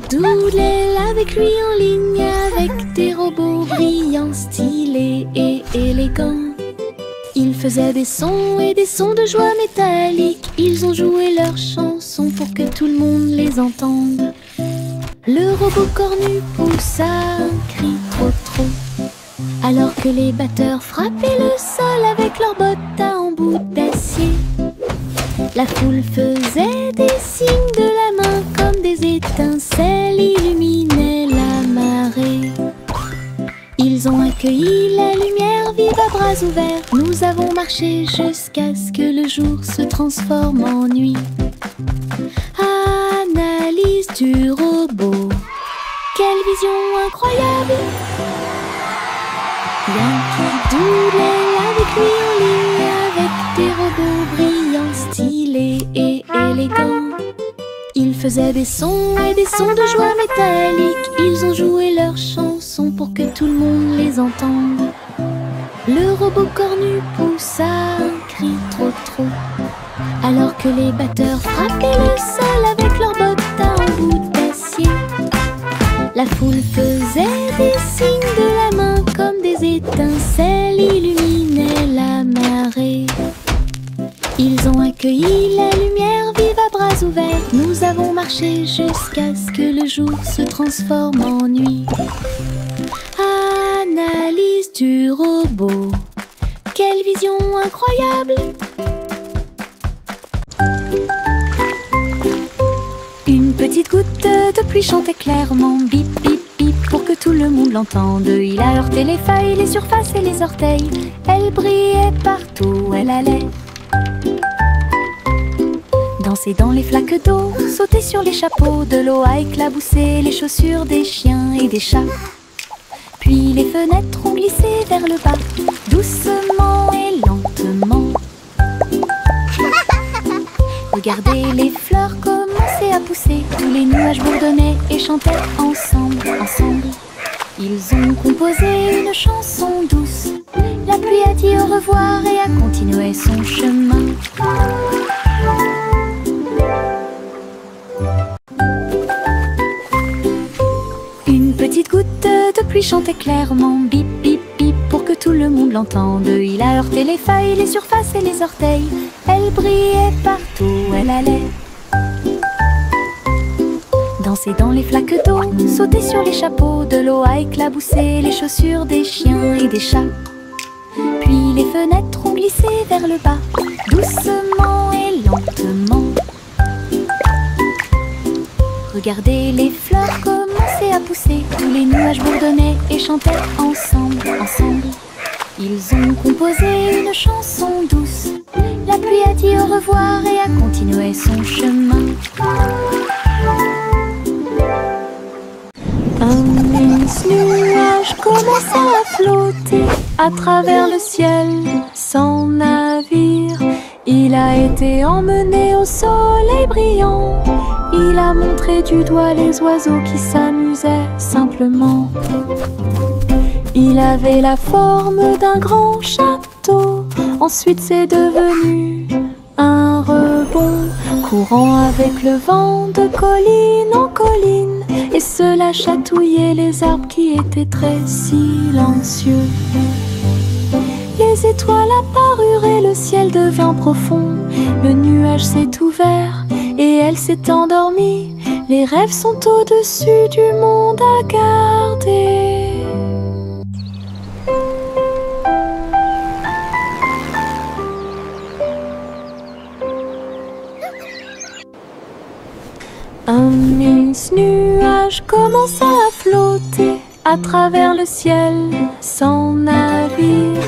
Doodle avec lui en ligne, avec des robots brillants, stylés et élégants. Ils faisaient des sons et des sons de joie métallique. Ils ont joué leurs chansons pour que tout le monde les entende. Le robot cornu poussa un cri trop. Alors que les batteurs frappaient le sol avec leurs bottes à embout d'acier. La foule faisait des signes de la main comme des étincelles illuminaient la marée. Ils ont accueilli la lumière vive à bras ouverts. Nous avons marché jusqu'à ce que le jour se transforme en nuit. Analyse du robot. Quelle vision incroyable! Yankee Doodle avec lui en ligne, avec des robots brillants, stylés et élégants. Ils faisaient des sons et des sons de joie métallique. Ils ont joué leurs chansons pour que tout le monde les entende. Le robot cornu poussa un cri trop. Alors que les batteurs frappaient le sol avec leurs bottes à embout d'acier. La foule faisait des signes de la main comme des étincelles illuminaient la marée. Ils ont accueilli la lumière vive à bras ouverts. Nous avons marché jusqu'à ce que le jour se transforme en nuit. Analyse du robot. Quelle vision incroyable! Une petite goutte de pluie chantait clairement, bip bip bip, pour que tout le monde l'entende. Il a heurté les feuilles, les surfaces et les orteils. Elle brillait partout où elle allait. Danser dans les flaques d'eau, sauter sur les chapeaux, de l'eau a éclaboussé les chaussures des chiens et des chats. Puis les fenêtres ont glissé vers le bas, doucement et lentement. Regardez les fleurs commencer à pousser, tous les nuages bourdonnaient et chantaient ensemble. Ils ont composé une chanson douce. La pluie a dit au revoir et a continué son chemin. Une petite goutte de pluie chantait clairement, bip bip bip, pour que tout le monde l'entende. Il a heurté les feuilles, les surfaces et les orteils. Elle brillait partout où elle allait. Danser dans les flaques d'eau, sauter sur les chapeaux, de l'eau a éclaboussé les chaussures des chiens et des chats. Puis les fenêtres ont glissé vers le bas, doucement et lentement. Regardez les fleurs commencer à pousser, tous les nuages bourdonnaient et chantaient ensemble. Ils ont composé une chanson douce. La pluie a dit au revoir et a continué son chemin. Un mince nuage commença à flotter à travers le ciel sans navire. Il a été emmené au soleil brillant. Il a montré du doigt les oiseaux qui s'amusaient simplement. Il avait la forme d'un grand château. Ensuite c'est devenu un rebond, courant avec le vent de colline en colline. Et cela chatouillait les arbres qui étaient très silencieux. Les étoiles apparurent et le ciel devint profond. Le nuage s'est ouvert et elle s'est endormie. Les rêves sont au-dessus du monde à garder. Un mince nuage commença à flotter à travers le ciel sans navire.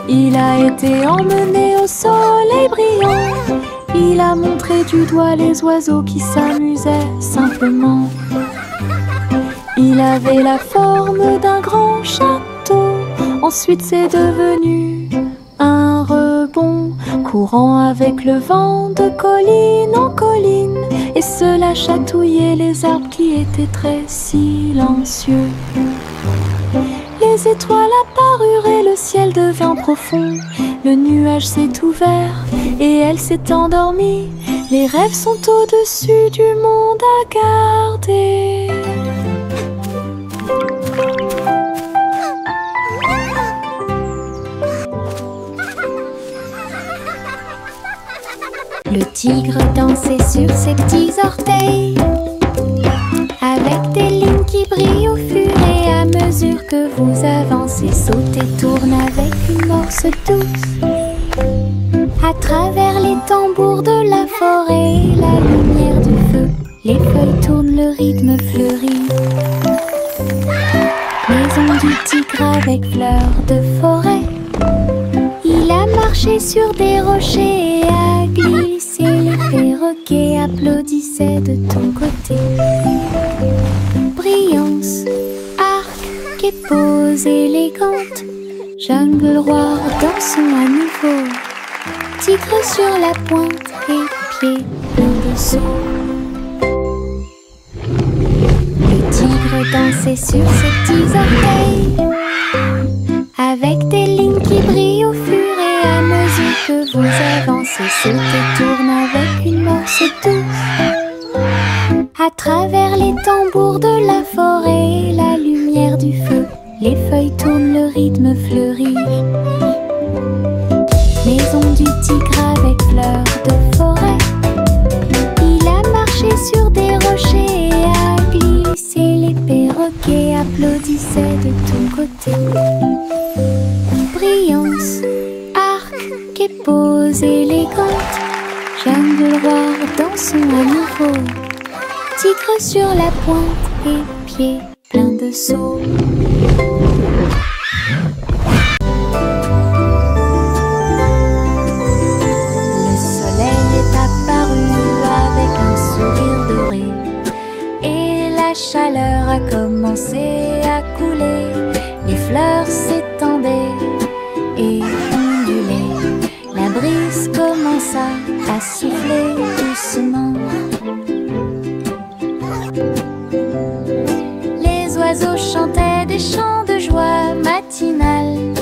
Il a été emmené au soleil brillant. Il a montré du doigt les oiseaux qui s'amusaient simplement. Il avait la forme d'un grand château. Ensuite c'est devenu un rebond, courant avec le vent de colline en colline. Et cela chatouillait les arbres qui étaient très silencieux. Les étoiles apparurent et le ciel devint profond. Le nuage s'est ouvert et elle s'est endormie. Les rêves sont au-dessus du monde à garder. Le tigre dansait sur ses petits orteils, avec des lignes qui brillent au fur et à mesure que vous avancez. Saute et tourne avec une morse douce. À travers les tambours de la forêt, la lumière du feu, les feuilles tournent, le rythme fleurit. Maison du tigre avec fleurs de forêt. Il a marché sur des rochers et a glissé. Les perroquets applaudissaient de ton côté. Brillance, arc et pose élégante. Jungle roi, dansons à nouveau. Tigre sur la pointe et pieds pleins de saut. Le tigre dansait sur ses petits orteils, avec des lignes qui brillent au fur et à mesure que vous avancez. Saute et tourne avec une morse douce. À travers les tambours de la forêt, la lumière du feu, les feuilles tournent, le rythme fleurit. Maison du tigre avec fleurs de forêt. Il a marché sur des rochers et a glissé. Les perroquets applaudissaient de ton côté. Brillance, arc et pose élégante. Jungle roi, dansons à nouveau. Tigre sur la pointe et pieds pleins de sauts. La chaleur a commencé à couler, les fleurs s'étendaient et ondulaient. La brise commença à souffler doucement. Les oiseaux chantaient des chants de joie matinale.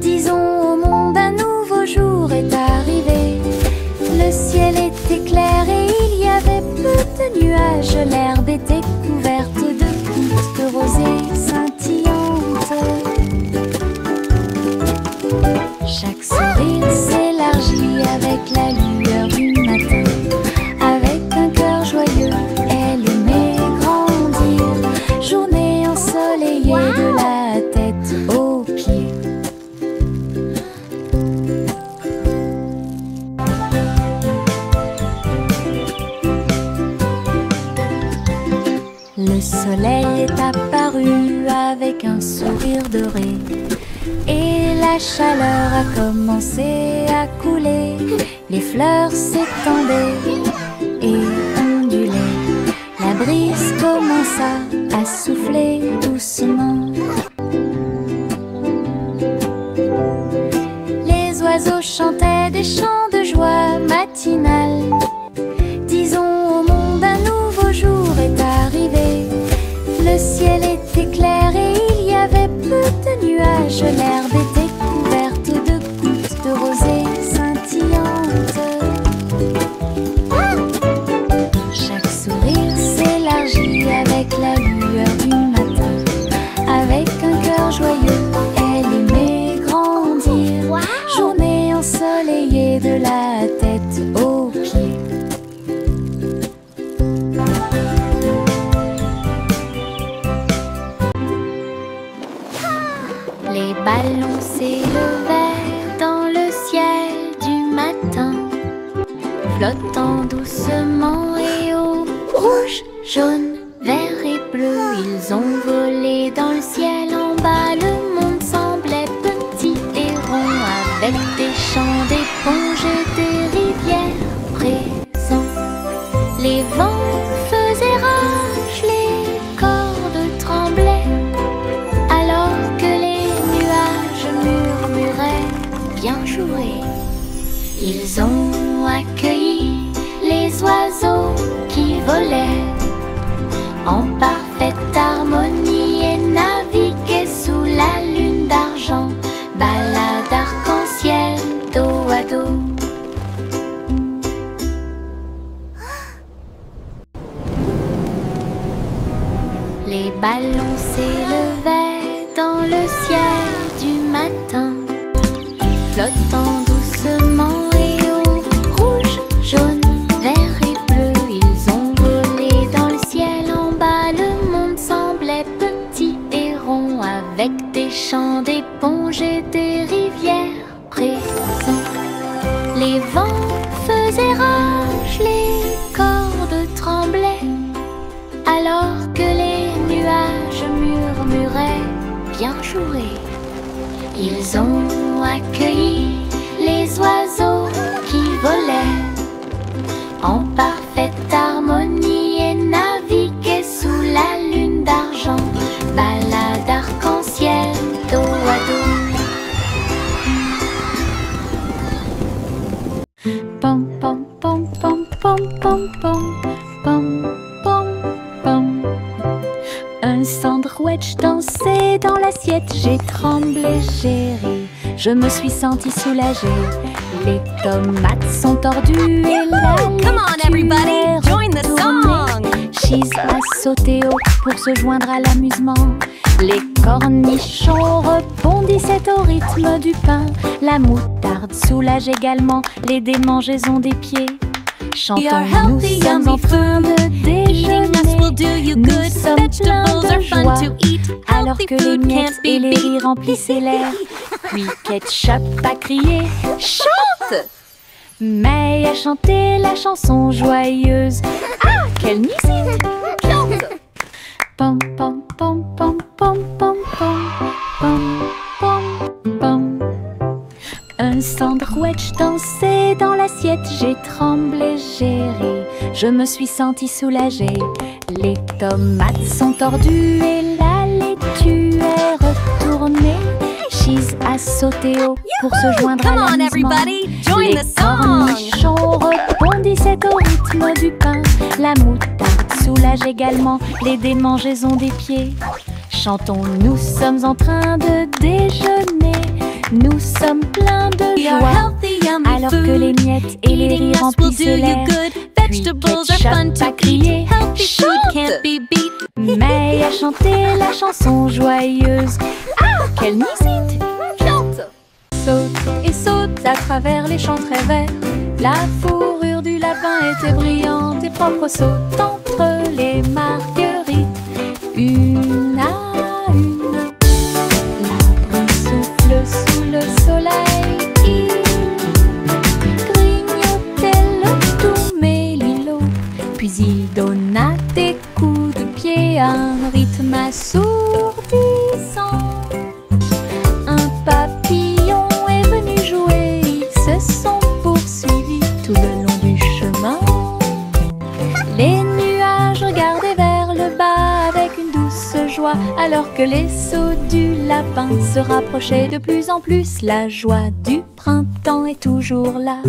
Disons au monde un nouveau jour est arrivé. Le ciel était clair et il y avait peu de nuages. L'herbe était couverte de gouttes de rosée scintillantes. Chaque sourire s'élargit avec la lueur du matin. Avec un cœur joyeux, elle aimait grandir. Journée ensoleillée de la tête aux pieds. Le soleil est apparu avec un sourire doré et la chaleur a commencé à couler. Les fleurs s'étendaient et ondulaient. La brise commença à souffler doucement. Les oiseaux chantaient des chants de joie matinale. Disons au monde un nouveau jour est arrivé. Le ciel était clair et il y avait peu de nuages. L'herbe était couverte de gouttes de rosée scintillantes. Chaque sourire s'élargit avec la lueur du matin. Avec un cœur joyeux, elle aimait grandir. Journée ensoleillée de la tête aux pieds. Les ballons s'élevèrent dans le ciel du matin, flottant doucement et haut. Rouge, jaune, vert et bleu, ils ont volé dans le ciel. En bas, le monde semblait petit et rond, avec des champs d'éponges et des rivières présents. Les vents faisaient rage, les cordes tremblaient, alors que les nuages murmuraient bien joué. Ils ont accueilli les oiseaux qui volaient en parfaite harmonie et naviguaient sous la lune d'argent. Balade arc-en-ciel dos à dos. ballon s'élevait dans le ciel du matin, flottant doucement et haut, rouge, jaune, vert et bleu. Ils ont volé dans le ciel en bas. Le monde semblait petit et rond, avec des champs d'éponges et des rivières présents. Les vents faisaient rage, les cordes tremblaient, alors que les nuages murmuraient bien joué. Ils ont accueilli les oiseaux qui volaient en parfaite harmonie et naviguaient sous la lune d'argent. Balade arc-en-ciel, dos à dos. Pom pom pom pom pom pom pom pom pom pom. Un sandwich dansait dans l'assiette. J'ai tremblé, j'ai ri, je me suis sentie soulagée. Les tomates sont tordues et la laitue est retournée. Cheese a sauté haut pour se joindre à l'amusement. Les cornichons rebondissaient au rythme du pain. La moutarde soulage également les démangeaisons des pieds. Chantons, nous sommes en train de déjeuner. Nous sommes pleins de joie, alors que les miettes et les riz remplissaient l'air. Puis Ketchup a crié « Chante !» May a chanté la chanson joyeuse. Ah, quelle musique! Chante! Pom pom pom pom pom pom pom pom pom pom. Un sandwich dansait dans l'assiette. J'ai tremblé, j'ai ri, je me suis sentie soulagée. Les tomates sont tordues et la laitue est retournée. Cheese a sauté haut pour se joindre à l'amusement. Les cornichons rebondissaient au rythme du pain. La moutarde soulage également les démangeaisons des pieds. Chantons, nous sommes en train de déjeuner. Nous sommes pleins de joie, alors que les miettes et les riz remplissaient l'air. Puis Ketchup a crié « Chante !» May a chanté la chanson joyeuse. Ah, quelle musique! Chante! Saute et saute à travers les champs très verts. La fourrure du lapin était brillante et propre. Saute entre les marguerites, une à une. L'arbre souffle sous le soleil. Il grignotait le tout mélilo. Puis il donna des coups de pied à un rythme assourdissant. Un papillon est venu jouer. Ils se sont poursuivis tout le long du chemin. Les nuages regardaient vers le bas avec une douce joie, alors que les sauts du lapin se rapprochaient de plus en plus. La joie du printemps est toujours là.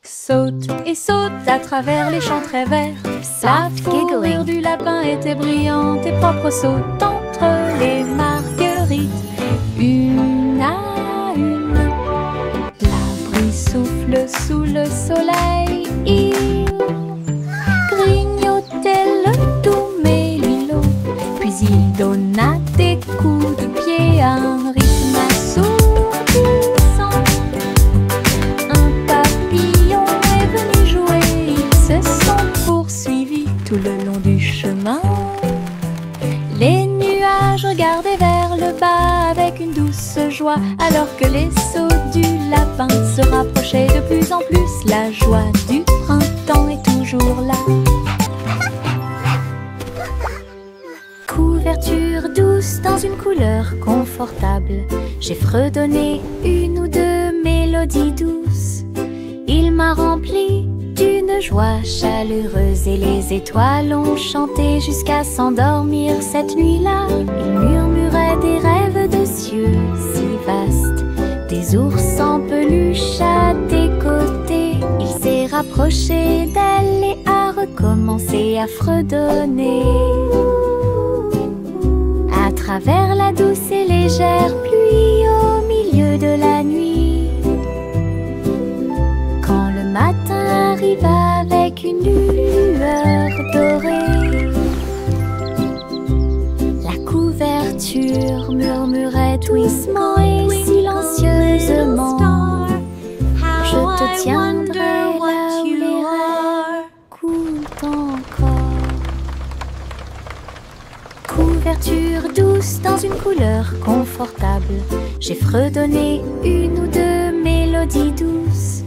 Saute et saute à travers les champs très verts. La fourrure du lapin était brillante et propre. Saute entre les marguerites, une à une. L'abri souffle sous le soleil. Il grignotait le tout mélilo. Puis il donna des coups de pied à un rythme assourdissant. Un papillon est venu jouer. Ils se sont poursuivis tout le long du chemin. Les nuages regardaient vers le bas avec une douce joie, alors que les sauts du lapin se rapprochaient de plus en plus. La joie du printemps est toujours là. Couverture douce dans une couleur confortable, j'ai fredonné une ou deux mélodies douces. Il m'a rempli d'une joie chaleureuse et les étoiles ont chanté jusqu'à s'endormir cette nuit-là. Ils murmuraient des rêves de cieux si vastes, des ours en peluche à tes côtés. Il s'est rapproché d'elle et a recommencé à fredonner. À travers la douce et légère pluie au milieu de la nuit, quand le matin arrive avec une lueur dorée, doucement et silencieusement. Je te tiendrai là où les rêves coulent encore. Couverture douce dans une couleur confortable, j'ai fredonné une ou deux mélodies douces.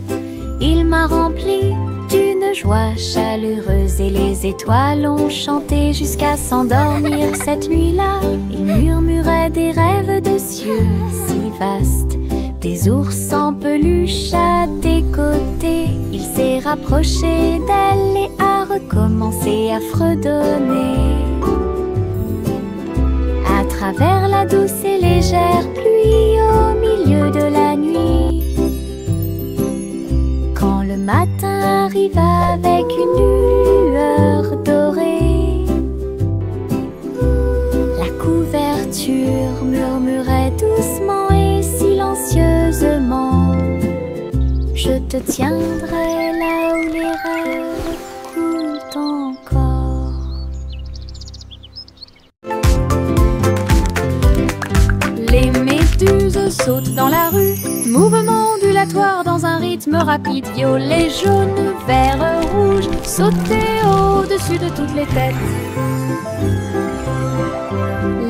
Il m'a rempli d'une joie chaleureuse et les étoiles ont chanté jusqu'à s'endormir cette nuit-là. Il murmurait des rêves de cieux si vastes, des ours en peluche à tes côtés. Il s'est rapproché d'elle et a recommencé à fredonner. À travers la douce et légère pluie au milieu de la nuit, quand le matin arrive avec une lueur dorée, la couverture murmurait doucement et silencieusement. Je te tiendrai là où les rêves coulent encore. Les méduses sautent dans la rue, mouvement ondulatoire dans un rythme rapide. Violet, jaune, vert, rouge, sauter au-dessus de toutes les têtes.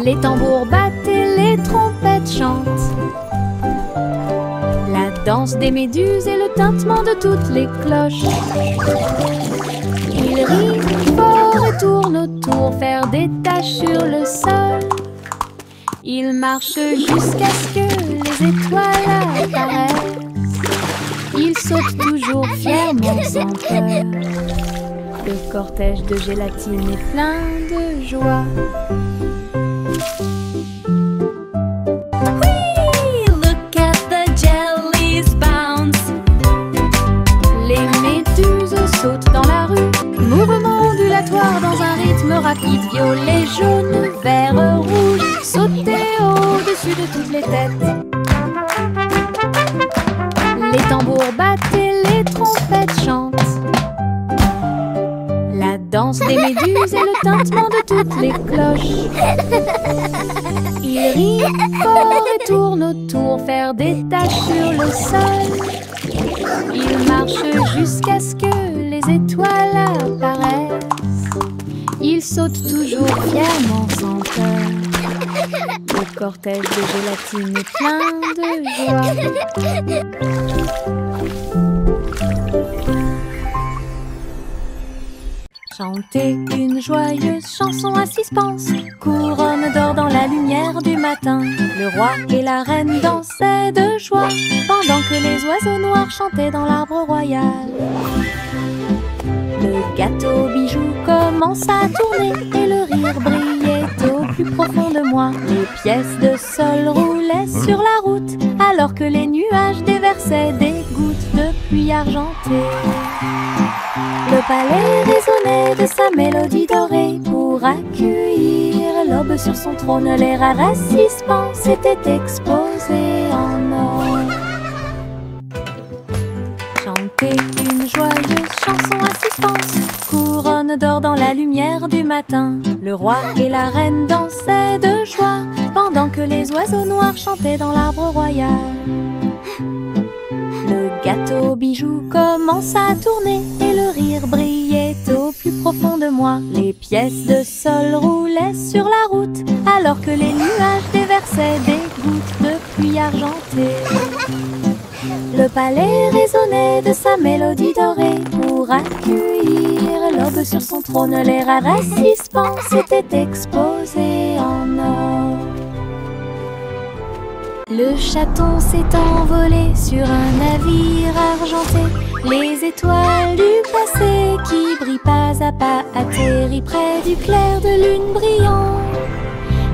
Les tambours battent et les trompettes chantent. La danse des méduses et le tintement de toutes les cloches. Ils rient fort et tournent autour, faire des taches sur le sol. Ils marchent jusqu'à ce que les étoiles apparaissent. Ils sautent toujours fièrement sans peur. Le cortège de gélatine est plein de joie. Oui, look at the jellies bounce. Les méduses sautent dans la rue, mouvement ondulatoire dans un rythme rapide. Violet, jaune, vert, rouge, sauter au-dessus de toutes les têtes. Les tambours battent et les trompettes chantent. La danse des méduses et le tintement de toutes les cloches. Ils rient fort et tournent autour, faire des taches sur le sol. Ils marchent jusqu'à ce que les étoiles apparaissent. Ils sautent toujours fièrement sans peur. Le cortège de gélatine est plein de joie. Chanter une joyeuse chanson à suspense, couronne d'or dans la lumière du matin. Le roi et la reine dansaient de joie, pendant que les oiseaux noirs chantaient dans l'arbre royal. Le gâteau bijou commença à tourner et le rire brillait au plus profond de moi. Les pièces de sol roulaient sur la route alors que les nuages déversaient des gouttes de pluie argentée. Le palais résonnait de sa mélodie dorée pour accueillir l'aube sur son trône. Les rares assistants s'étaient exposés en or. Chanter une joyeuse chanson à suspense, couronne d'or dans la lumière du matin. Le roi et la reine dansaient de joie pendant que les oiseaux noirs chantaient dans l'arbre royal. Le gâteau bijou commença à tourner et le rire brillait au plus profond de moi. Les pièces de sol roulaient sur la route alors que les nuages déversaient des gouttes de pluie argentée. Le palais résonnait de sa mélodie dorée pour accueillir l'aube sur son trône. Les rares assistants s'étaient exposés en or. Le chaton s'est envolé sur un navire argenté. Les étoiles du passé qui brillent pas à pas atterrissent près du clair de lune brillant.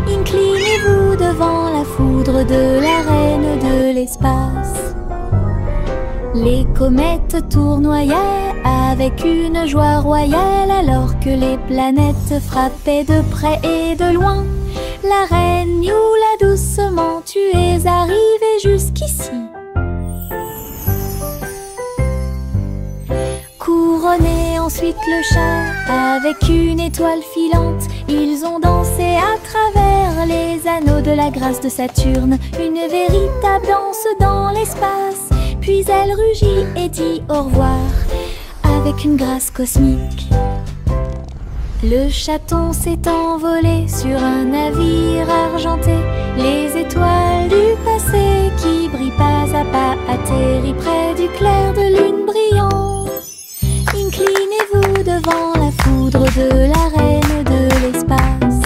Inclinez-vous devant la foudre de la reine de l'espace. Les comètes tournoyaient avec une joie royale alors que les planètes frappaient de près et de loin. La reine Youla, doucement, tu es arrivée jusqu'ici. Couronnée en ensuite le chat avec une étoile filante. Ils ont dansé à travers les anneaux de la grâce de Saturne, une véritable danse dans l'espace. Puis elle rugit et dit au revoir avec une grâce cosmique. Le chaton s'est envolé sur un navire argenté. Les étoiles du passé qui brillent pas à pas atterrissent près du clair de lune brillant. Inclinez-vous devant la foudre de la reine de l'espace.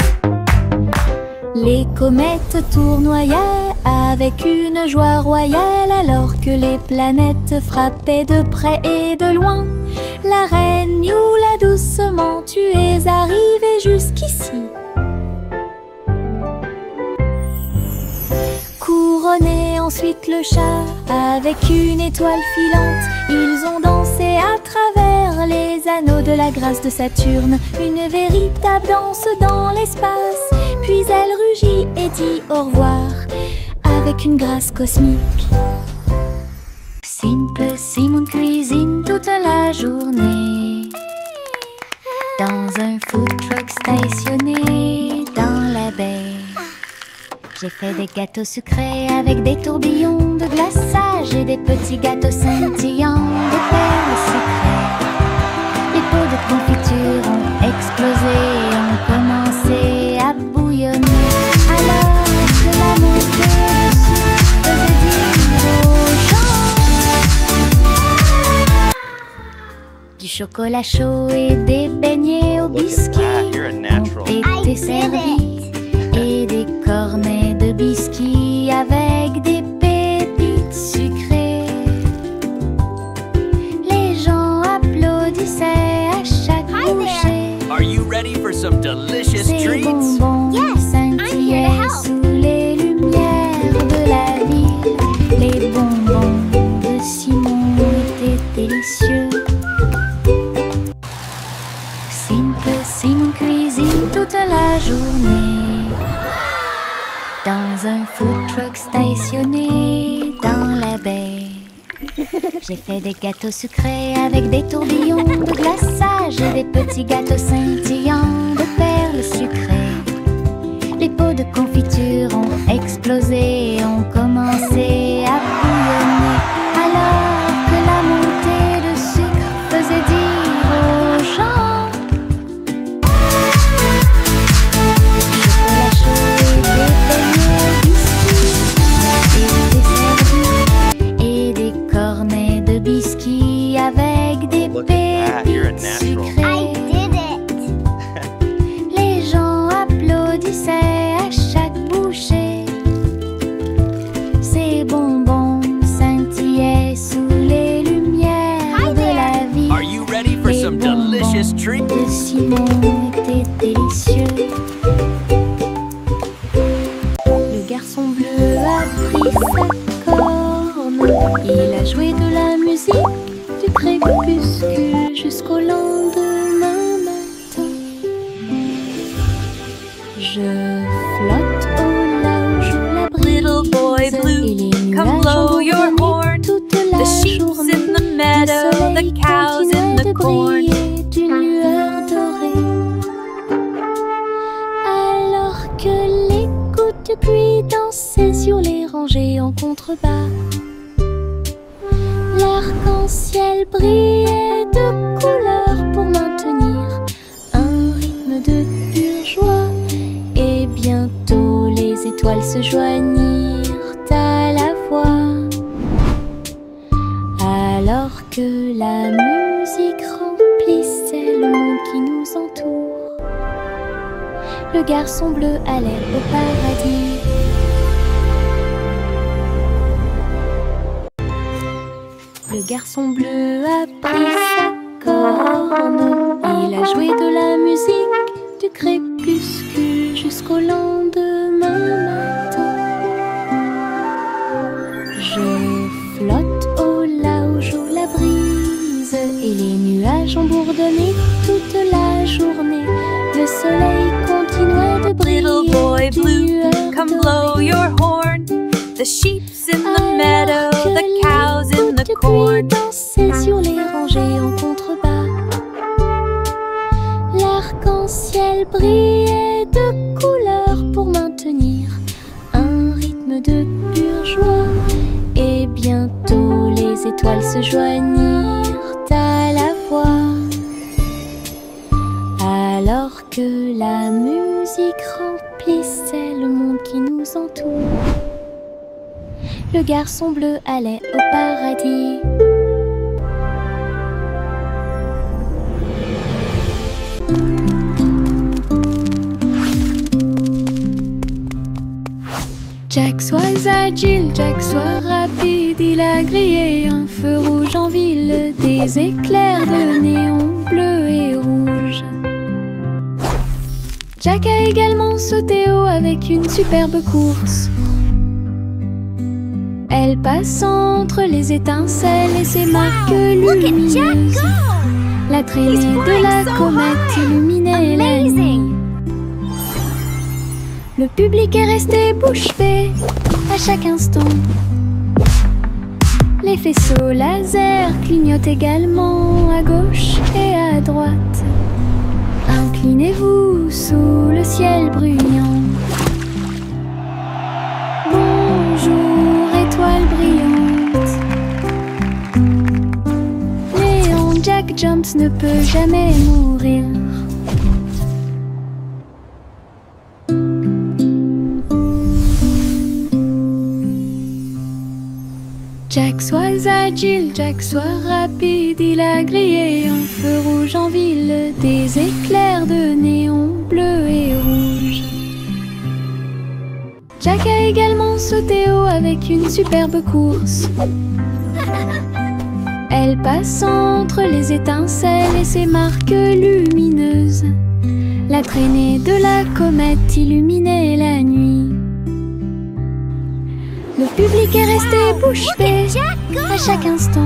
Les comètes tournoyaient avec une joie royale alors que les planètes frappaient de près et de loin. La reine Youla, doucement, tu es arrivée jusqu'ici. Couronné ensuite le chat avec une étoile filante. Ils ont dansé à travers les anneaux de la grâce de Saturne, une véritable danse dans l'espace. Puis elle rugit et dit au revoir avec une grâce cosmique. Simple Simon cuisine toute la journée dans un food truck stationné dans la baie. J'ai fait des gâteaux sucrés avec des tourbillons de glaçage et des petits gâteaux scintillants de perles sucrées. Les pots de confiture ont explosé et ont commencé à bouillonner. Alors que la montée dessus faisait dire aux gens du chocolat chaud et des beignets au biscuit ont été servis. Et des cornets de biscuits avec des pépites sucrées. Les gens applaudissaient à chaque bouchée. Are you ready for some delicious Ces treats? bonbons scintillaient sous les lumières de la ville. Les bonbons de Simon étaient délicieux. Simple Simon cuisine toute la journée dans un food truck stationné dans la baie. J'ai fait des gâteaux sucrés avec des tourbillons de glaçage et des petits gâteaux scintillants de perles sucrées. Les pots de confiture ont explosé et ont commencé à bouillonner alors que la montée de sucre faisait dire aux gens avec des pépites sucrées. Les gens applaudissaient à chaque bouchée. Ces bonbons scintillaient sous les lumières de la vie. Are you ready for some delicious treats? De Simon étaient délicieux. Le garçon bleu a pris sa corne. Il a joué de la musique du crépuscule jusqu'au lendemain matin. Je flotte au large la brise. Little boy blue, come blow your horn. The sheep's in the meadow, the cows in the corn. D'une lueur dorée. Alors que les gouttes de pluie dansaient sur les rangées en contrebas. L'arc-en-ciel brillait de couleurs pour maintenir un rythme de pure joie. Et bientôt les étoiles se joignirent à la voix. Alors que la musique remplissait le monde qui nous entoure, le garçon bleu allait au paradis. Le garçon bleu a pris sa corne. Il a joué de la musique du crépuscule jusqu'au lendemain matin. Je flotte au large où la brise et les nuages ont bourdonné toute la journée. Le soleil continuait de briller. Little boy blue, come blow your horn. The sheep's in the meadow, the cows in the corn. Dansaient sur les rangées en contrebas. briller de couleurs pour maintenir un rythme de pure joie. Et bientôt les étoiles se joignirent à la voix. Alors que la musique remplissait le monde qui nous entoure, le garçon bleu allait au paradis. Jack soit agile, Jack soit rapide, il a grillé un feu rouge en ville, des éclairs de néon bleu et rouge. Jack a également sauté haut avec une superbe course. Elle passe entre les étincelles et ses marques lumineuses. La traînée de la comète illuminait la nuit. Le public est resté bouche bée à chaque instant. Les faisceaux laser clignotent également à gauche et à droite. Inclinez-vous sous le ciel bruyant. Bonjour, étoile brillante. Léon Jack Jones ne peut jamais mourir. Jack soit agile, Jack soit rapide, il a grillé un feu rouge en ville, des éclairs de néon bleu et rouge. Jack a également sauté haut avec une superbe course. Elle passe entre les étincelles et ses marques lumineuses. La traînée de la comète illuminait la nuit. Le public est resté bouche bée à chaque instant.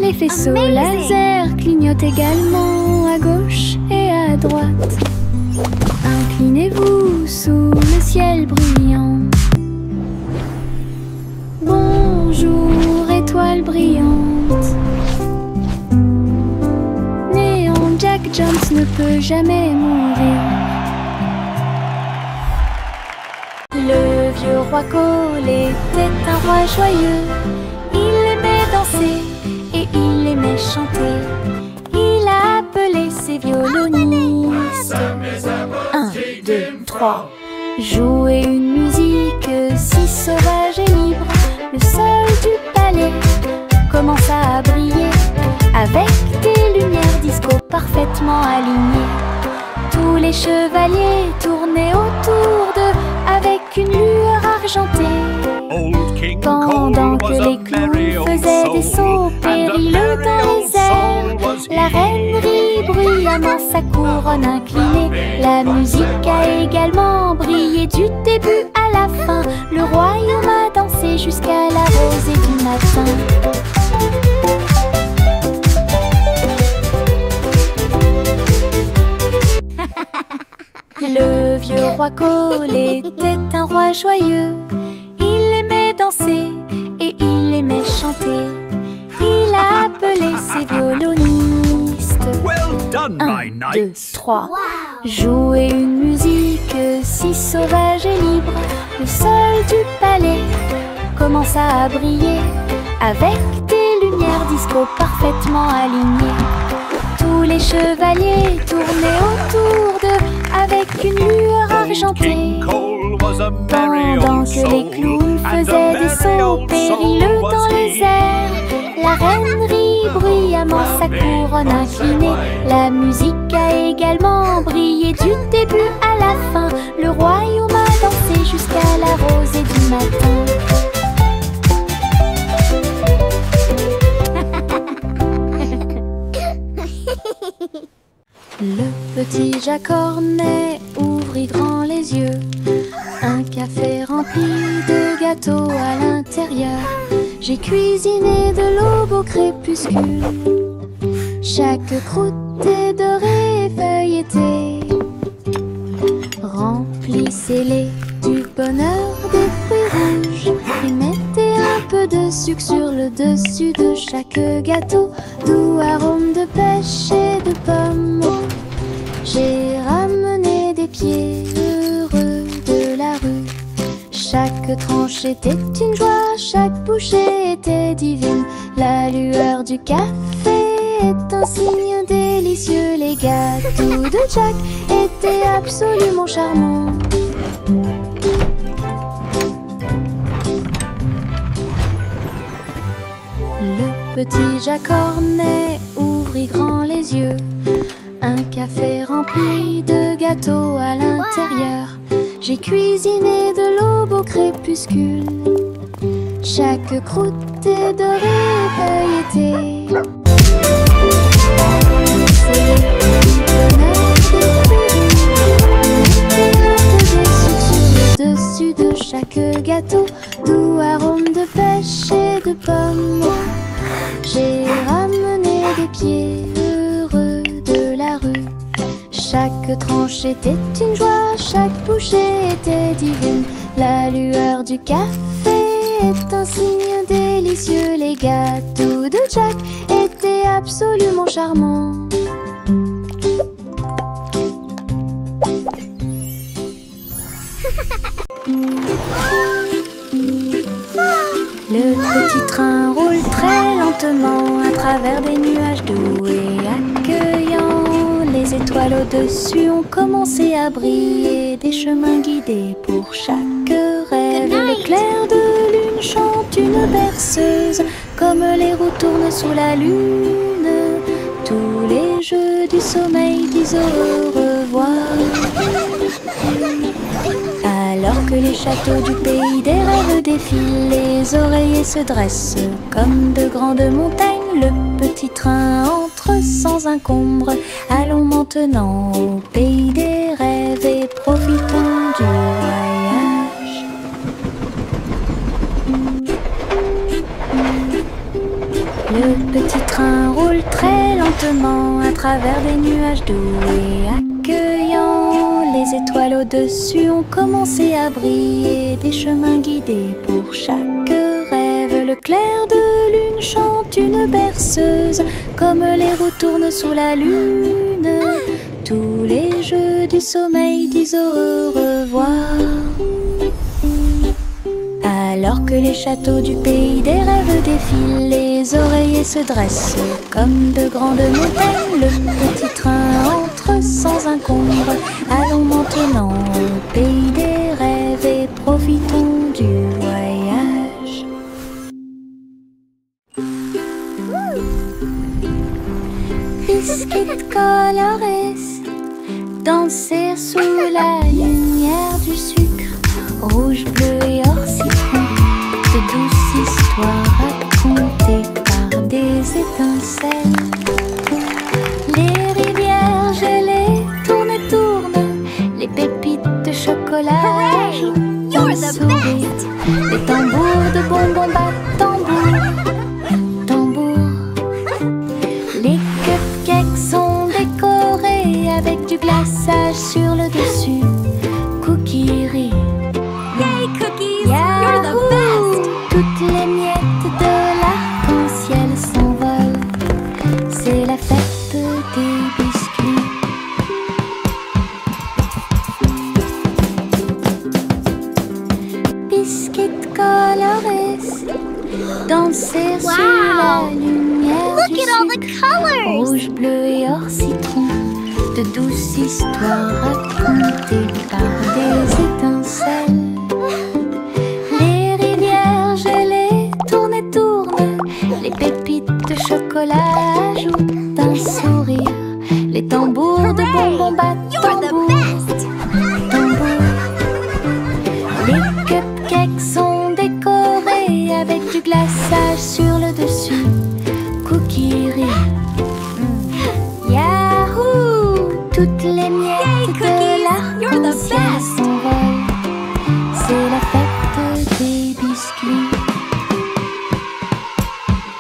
Les faisceaux laser clignotent également à gauche et à droite. Inclinez-vous sous le ciel bruyant. Bonjour, étoile brillante. Léon Jack Jones ne peut jamais mourir. Le vieux roi Cole était un roi joyeux. Il aimait danser et il aimait chanter. Il a appelé ses violonistes. 1, 2, 3. Jouer une musique si sauvage et libre. Le sol du palais commença à briller avec des lumières disco parfaitement alignées. Tous les chevaliers tournaient autour d'eux avec une lueur argentée. Pendant que les clowns faisaient des sauts périlleux dans les airs, la reine rit bruyamment sa couronne inclinée. La musique a également brillé du début à la fin. Le royaume a dansé jusqu'à la rosée du matin. Le vieux roi Cole était un roi joyeux. Il aimait danser et il aimait chanter. Il a appelé ses violonistes. 1, 2, 3. Jouer une musique si sauvage et libre. Le sol du palais commença à briller avec des lumières disco parfaitement alignées. Tous les chevaliers tournaient autour d'eux avec une lueur argentée. Pendant que les clowns faisaient des sauts périlleux dans les airs, la reine rit bruyamment sa couronne inclinée. La musique a également brillé du début à la fin. Le royaume a dansé jusqu'à la rosée du matin. Le petit Jack Cornet ouvrit grand les yeux. Un café rempli de gâteaux à l'intérieur. J'ai cuisiné de l'aube au crépuscule. Chaque croûte est dorée et feuilletée. Remplissez-les du bonheur des fruits rouges et mettez un peu de sucre sur le dessus de chaque gâteau. Doux arôme de pêche et de pommes. J'ai ramené des pieds heureux de la rue. Chaque tranche était une joie, chaque bouchée était divine. La lueur du café est un signe délicieux. Les gâteaux de Jack étaient absolument charmants. Le petit Jack Hornet ouvrit grand les yeux. Un café rempli de gâteaux à l'intérieur. J'ai cuisiné de l'aube au crépuscule. Chaque croûte est dorée et feuilletée. C'est le dessus de chaque gâteau, doux arôme de pêche et de pommes. J'ai ramené des pieds heureux de la rue. Chaque tranche était une joie, chaque bouchée était divine. La lueur du café est un signe délicieux. Les gâteaux de Jack étaient absolument charmants. Le petit train roule très lentement à travers des nuages doux et accueillants. Les étoiles au-dessus ont commencé à briller, des chemins guidés pour chaque rêve. Le clair de lune chante une berceuse, comme les roues tournent sous la lune. Tous les jeux du sommeil disent au revoir. Alors que les châteaux du pays des rêves défilent, les oreillers se dressent comme de grandes montagnes. Le petit train entre sans encombre. Allons maintenant au pays des rêves et profitons du voyage. Le petit train roule très lentement à travers des nuages doux et accueillants. Les étoiles au-dessus ont commencé à briller, des chemins guidés pour chaque rêve. Le clair de lune chante une berceuse, comme les roues tournent sous la lune. Tous les jeux du sommeil disent au revoir. Alors que les châteaux du pays des rêves défilent, les oreillers se dressent comme de grandes montagnes. Le petit train entre sans encombre. Allons maintenant au pays des rêves et profitons du voyage. Biscuits colorés danser sous la lumière du sucre. Rouge, bleu et or citron, de douces histoires racontées par des étincelles. Les rivières gelées tournent et tournent, les pépites de chocolat jouent d'un sourire. Les tambours de bonbons battent tambour, tambour. Les cupcakes sont décorés avec du glaçage sur le dessus. Cookie. Yay, cookies! You're the best! Toutes les miettes de l'arc-en-ciel s'envolent. C'est la fête des biscuits. Biscuits colorés danser sous la lumière Look du at all the sucre. colors! Rouge, bleu et or citron, de douces histoires racontées par des étincelles. Les rivières gelées tournent et tournent, les pépites de chocolat ajoutent un sourire. Les tambours de bonbons battent tambour, tambour. Les cupcakes sont décorés avec du glaçage sur le dessus. Cookie rire. Yahoo! Toutes les miettes de l'arc-en-ciel